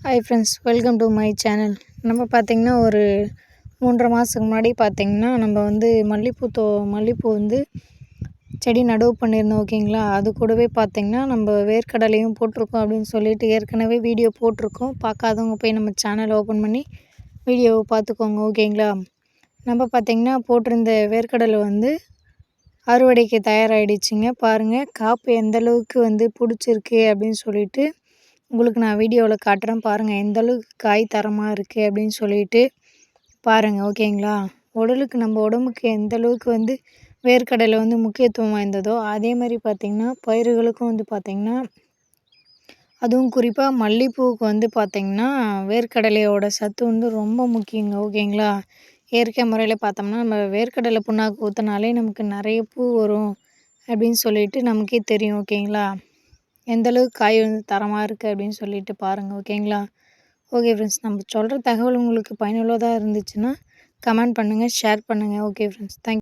Hi friends, welcome to my channel. நம்ம பார்த்திங்கன்னா ஒரு 3.5 மாதத்துக்கு முன்னாடி பார்த்திங்கன்னா நம்ம வந்து மல்லிப்பூ வந்து செடி நடவு பண்ணியிருந்தோம். ஓகேங்களா. அது கூடவே பார்த்திங்கன்னா நம்ம வேர்க்கடலையும் போட்டிருக்கோம் அப்படின்னு சொல்லிட்டு ஏற்கனவே வீடியோ போட்டிருக்கோம். பார்க்காதவங்க போய் நம்ம சேனல் ஓப்பன் பண்ணி வீடியோவை பார்த்துக்கோங்க. ஓகேங்களா. நம்ம பார்த்திங்கன்னா போட்டிருந்த வேர்க்கடலை வந்து அறுவடைக்கு தயாராகிடுச்சிங்க. பாருங்கள் காப்பு எந்தளவுக்கு வந்து பிடிச்சிருக்கு அப்படின்னு சொல்லிட்டு உங்களுக்கு நான் வீடியோவில் காட்டுறேன். பாருங்கள் எந்தளவுக்கு காய் தரமாக இருக்குது அப்படின்னு சொல்லிட்டு பாருங்கள். ஓகேங்களா. நம்ம உடம்புக்கு எந்தளவுக்கு வந்து வேர்க்கடலை வந்து முக்கியத்துவம் வாய்ந்ததோ அதே மாதிரி பார்த்திங்கன்னா பயிர்களுக்கும் வந்து பார்த்திங்கன்னா, அதுவும் குறிப்பாக மல்லிப்பூவுக்கு வந்து பார்த்திங்கன்னா வேர்க்கடலையோட சத்து வந்து ரொம்ப முக்கியங்க. ஓகேங்களா. இயற்கை முறையில் பார்த்தோம்னா நம்ம வேர்க்கடலை புண்ணாக்கு ஊற்றினாலே நமக்கு நிறைய பூ வரும் அப்படின்னு சொல்லிட்டு நமக்கே தெரியும். ஓகேங்களா. எந்தளவுக்கு காய் வந்து தரமாக இருக்குது அப்படின்னு சொல்லிட்டு பாருங்கள். ஓகேங்களா. ஓகே ஃப்ரெண்ட்ஸ், நம்ம சொல்கிற தகவல் உங்களுக்கு பயனுள்ளதாக இருந்துச்சுன்னா கமெண்ட் பண்ணுங்கள், ஷேர் பண்ணுங்கள். Okay friends, thank you.